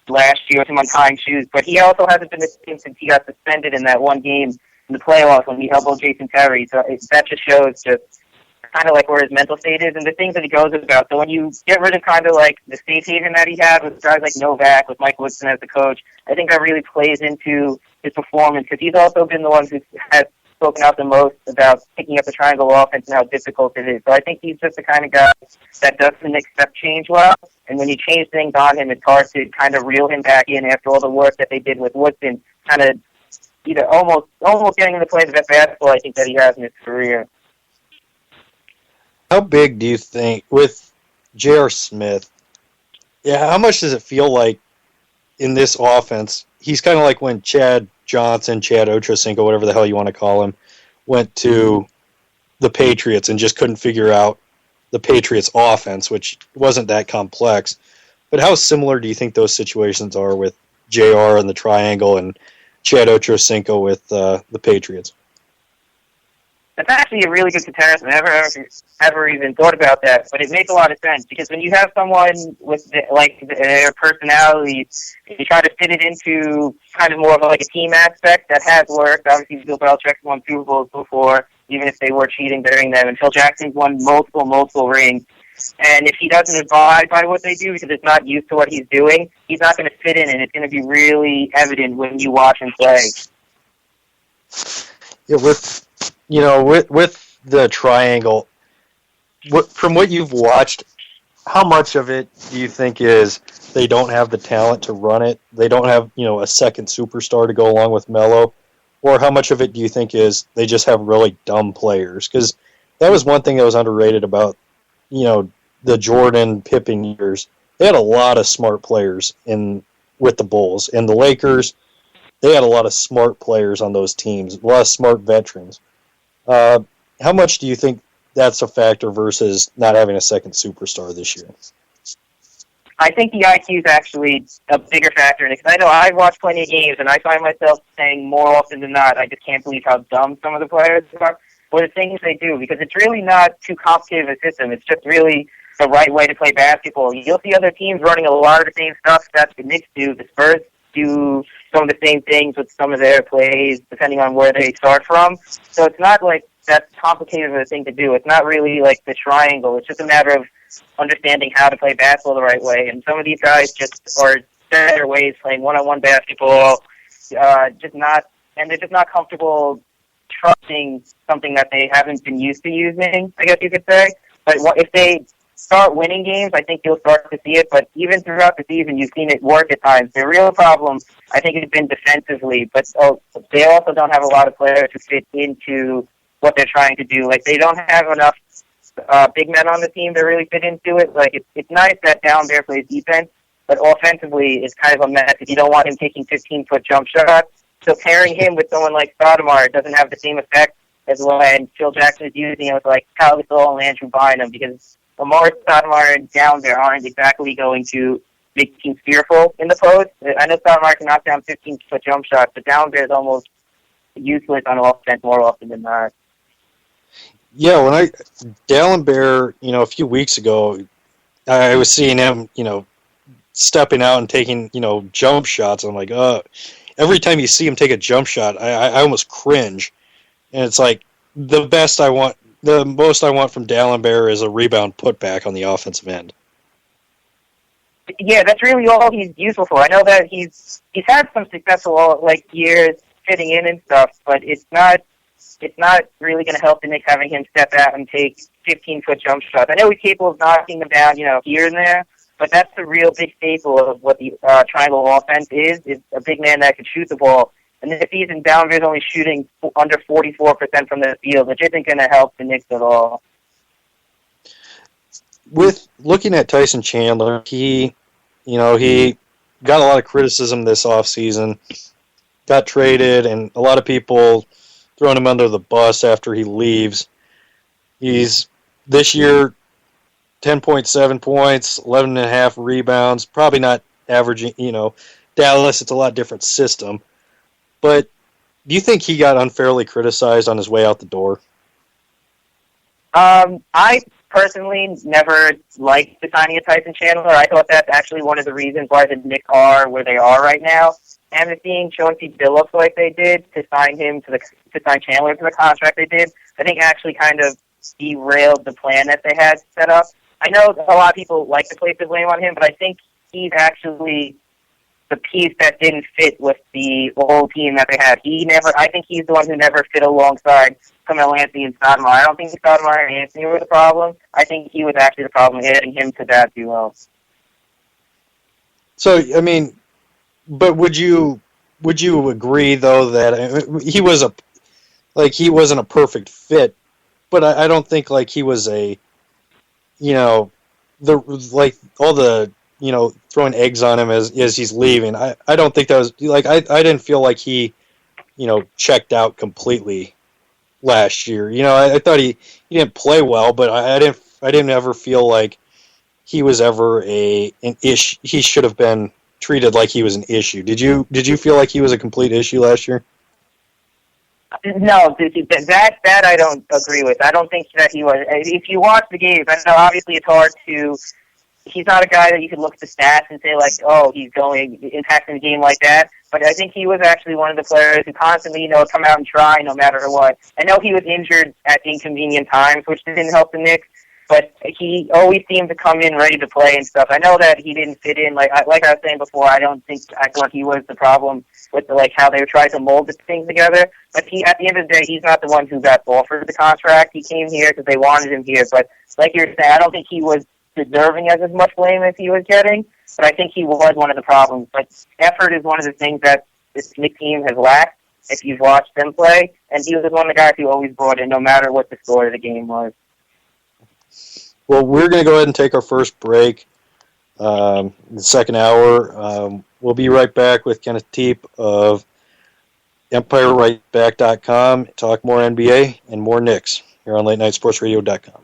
last year with him on tying shoes, but he also hasn't been the same since he got suspended in that one game in the playoffs when he elbowed Jason Terry. So that just shows just kind of like where his mental state is and the things that he goes about. So when you get rid of kind of like the safe haven that he had with guys like Novak, with Mike Woodson as the coach, I think that really plays into his performance because he's also been the one who has spoken out the most about picking up the triangle offense and how difficult it is. So I think he's just the kind of guy that doesn't accept change well. And when you change things on him, it's hard to kind of reel him back in after all the work that they did with Woodson, kind of almost getting him to play the best basketball I think that he has in his career. How big do you think, with J.R. Smith, how much does it feel like in this offense, he's kind of like when Chad Ochocinco, whatever the hell you want to call him, went to the Patriots and just couldn't figure out the Patriots' offense, which wasn't that complex. But how similar do you think those situations are with JR and the triangle and Chad Ochocinco with the Patriots? That's actually a really good comparison. I never even thought about that, but it makes a lot of sense because when you have someone with their personality, you try to fit it into kind of more of like a team aspect that has worked. Obviously, Bill Belichick's won Super Bowls before, even if they were cheating during them, and Phil Jackson's won multiple rings. And if he doesn't abide by what they do because it's not used to what he's doing, he's not going to fit in, and it's going to be really evident when you watch him play. Yeah, with the triangle, from what you've watched, how much of it do you think is they don't have the talent to run it? They don't have, a second superstar to go along with Melo? Or how much of it do you think is they just have really dumb players? Because that was one thing that was underrated about, the Jordan Pippen years. They had a lot of smart players with the Bulls. And the Lakers, they had a lot of smart players on those teams, a lot of smart veterans. How much do you think that's a factor versus not having a second superstar this year? I think the IQ is actually a bigger factor in it. Because I know I've watched plenty of games, and I find myself saying more often than not, I just can't believe how dumb some of the players are, or the things they do, because it's really not too complicated of a system. It's just really the right way to play basketball. You'll see other teams running a lot of the same stuff that the Knicks do. The Spurs do some of the same things with some of their plays, depending on where they start from. So it's not like that's complicated of a thing to do. It's not really like the triangle. It's just a matter of understanding how to play basketball the right way. And some of these guys just are better ways playing one-on-one basketball, they're just not comfortable trusting something that they haven't been used to using, I guess you could say. But if they start winning games, I think you'll start to see it. But even throughout the season, you've seen it work at times. The real problem, I think, has been defensively. But they also don't have a lot of players who fit into what they're trying to do. Like, they don't have enough big men on the team to really fit into it. Like, it's nice that Down Bear plays defense, but offensively, it's kind of a mess if you don't want him taking 15-foot jump shots. So pairing him with someone like Stoudemire doesn't have the same effect as when Phil Jackson is using him with like Kyle Gasol and Andrew Bynum, because Lamar Stoudemire and Down Bear aren't exactly going to make teams fearful in the post. I know Stoudemire can knock down 15-foot jump shots, but Down Bear is almost useless on offense more often than not. Yeah, when Dallin Bear, a few weeks ago, I was seeing him, stepping out and taking, jump shots. I'm like, every time you see him take a jump shot, I almost cringe. And it's like the most I want from Dallin Bear is a rebound putback on the offensive end. Yeah, that's really all he's useful for. I know that he's had some successful years fitting in and stuff, but it's not really going to help the Knicks having him step out and take 15-foot jump shots. I know he's capable of knocking them down, here and there, but that's the real big staple of what the triangle offense is a big man that can shoot the ball. And this season, Down Bear's only shooting under 44% from the field, which isn't going to help the Knicks at all. With looking at Tyson Chandler, he got a lot of criticism this offseason, got traded, and a lot of people throwing him under the bus after he leaves. He's, this year, 10.7 points, 11.5 rebounds, probably not averaging, Dallas, it's a lot different system. But do you think he got unfairly criticized on his way out the door? I personally never liked the signing of Tyson Chandler. I thought that's actually one of the reasons why the Knicks are where they are right now. And the seeing Chauncey Billups like they did to sign Chandler to the contract they did, I think actually kind of derailed the plan that they had set up. I know a lot of people like to place the blame on him, but I think he's actually the piece that didn't fit with the old team that they had. I think he's the one who never fit alongside Carmelo Anthony and Stoudemire. I don't think Stoudemire and Anthony were the problem. I think he was actually the problem, adding him to that duo. So, I mean, but would you agree though that he wasn't a perfect fit, but I don't think like he was a, throwing eggs on him as he's leaving. I don't think that was like I didn't feel like he, checked out completely last year. I thought he didn't play well, but I didn't ever feel like he was ever an issue. He should have been treated like he was an issue. Did you feel like he was a complete issue last year? No, that I don't agree with. I don't think that he was. If you watch the games, I know obviously it's hard to. He's not a guy that you can look at the stats and say like, oh, he's impacting the game like that. But I think he was actually one of the players who constantly, come out and try no matter what. I know he was injured at inconvenient times, which didn't help the Knicks. But he always seemed to come in ready to play and stuff. I know that he didn't fit in. Like I was saying before, I thought he was the problem with how they tried to mold this thing together. But at the end of the day, he's not the one who got offered the contract. He came here because they wanted him here. But like you're saying, I don't think he was deserving as much blame as he was getting. But I think he was one of the problems. But effort is one of the things that this Knicks team has lacked if you've watched them play. And he was one of the guys who always brought in no matter what the score of the game was. Well, we're going to go ahead and take our first break, the second hour. We'll be right back with Kenneth Teep of EmpireRightBack.com. Talk more NBA and more Knicks here on LateNightSportsRadio.com.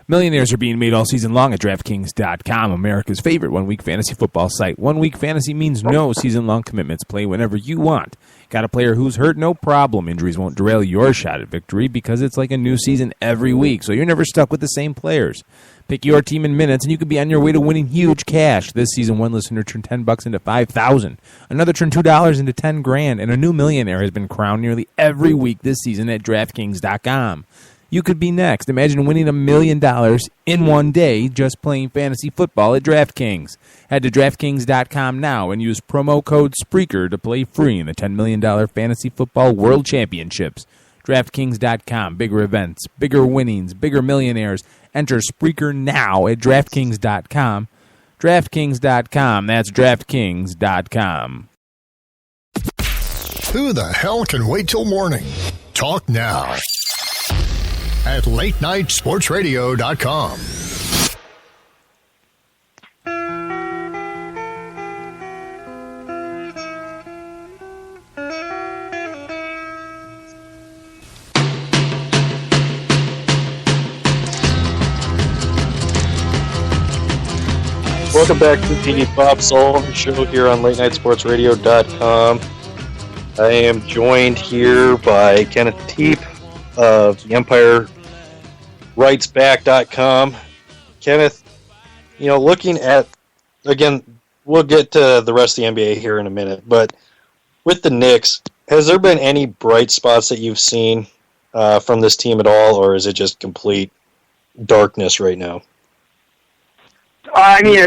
Millionaires are being made all season long at DraftKings.com, America's favorite one-week fantasy football site. One-week fantasy means no season-long commitments. Play whenever you want. Got a player who's hurt? No problem. Injuries won't derail your shot at victory because it's like a new season every week, so you're never stuck with the same players. Pick your team in minutes, and you could be on your way to winning huge cash. This season, one listener turned $10 into $5,000. Another turned $2 into $10,000, and a new millionaire has been crowned nearly every week this season at DraftKings.com. You could be next. Imagine winning $1 million in one day just playing fantasy football at DraftKings. Head to DraftKings.com now and use promo code Spreaker to play free in the $10 million Fantasy Football World Championships. DraftKings.com. Bigger events, bigger winnings, bigger millionaires. Enter Spreaker now at DraftKings.com. DraftKings.com. That's DraftKings.com. Who the hell can wait till morning? Talk now at LateNightSportsRadio.com. Welcome back to the Bob Sullivan Show here on LateNightSportsRadio.com. I am joined here by Kenneth Teep of the EmpireWritesBack.com. Kenneth, looking at, again, we'll get to the rest of the NBA here in a minute, but with the Knicks, has there been any bright spots that you've seen from this team at all, or is it just complete darkness right now? Like we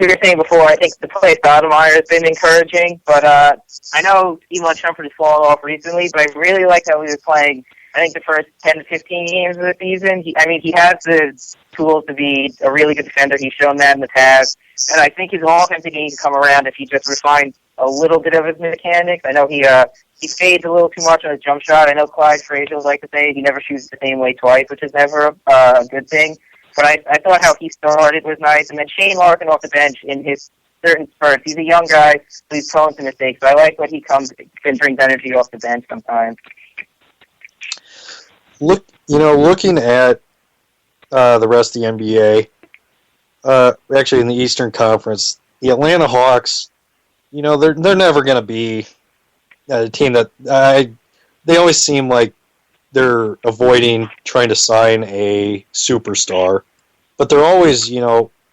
were saying before, I think the play of Stoudemire has been encouraging, but I know Elon Shumpert has fallen off recently, but I really like how he was playing, I think, the first 10 to 15 games of the season. He has the tools to be a really good defender. He's shown that in the past, and I think his offense can come around if he just refines a little bit of his mechanics. I know he fades a little too much on his jump shot. I know Clyde Frazier would like to say he never shoots the same way twice, which is never a good thing. But I thought how he started was nice. And then Shane Larkin off the bench in his certain spurts. He's a young guy, so he's prone to mistakes. But I like when he comes and brings energy off the bench sometimes. Looking at the rest of the NBA, actually in the Eastern Conference, the Atlanta Hawks, they're never going to be a team that they always seem like they're avoiding trying to sign a superstar, but they're always,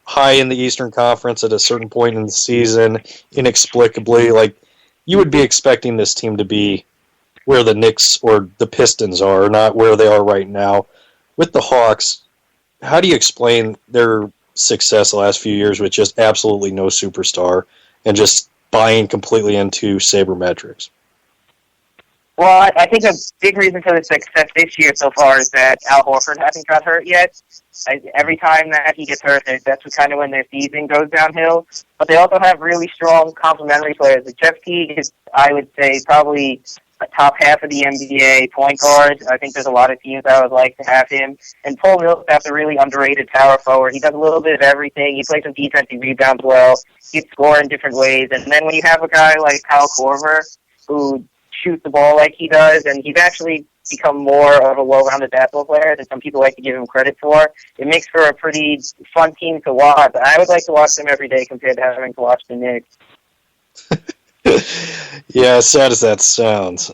high in the Eastern Conference at a certain point in the season, inexplicably. Like, you would be expecting this team to be where the Knicks or the Pistons are, not where they are right now. With the Hawks, how do you explain their success the last few years with just absolutely no superstar and just buying completely into sabermetrics? Well, I think a big reason for the success this year so far is that Al Horford hasn't got hurt yet. Every time that he gets hurt, that's kind of when their season goes downhill. But they also have really strong complementary players. Like Jeff Teague is, I would say, probably a top half of the NBA point guard. I think there's a lot of teams that would like to have him. And Paul Millsap's a really underrated power forward. He does a little bit of everything. He plays some defense. He rebounds well. He can score in different ways. And then when you have a guy like Kyle Korver, who shoot the ball like he does, and he's actually become more of a well-rounded basketball player than some people like to give him credit for. It makes for a pretty fun team to watch. I would like to watch them every day compared to having to watch the Knicks. Yeah, as sad as that sounds.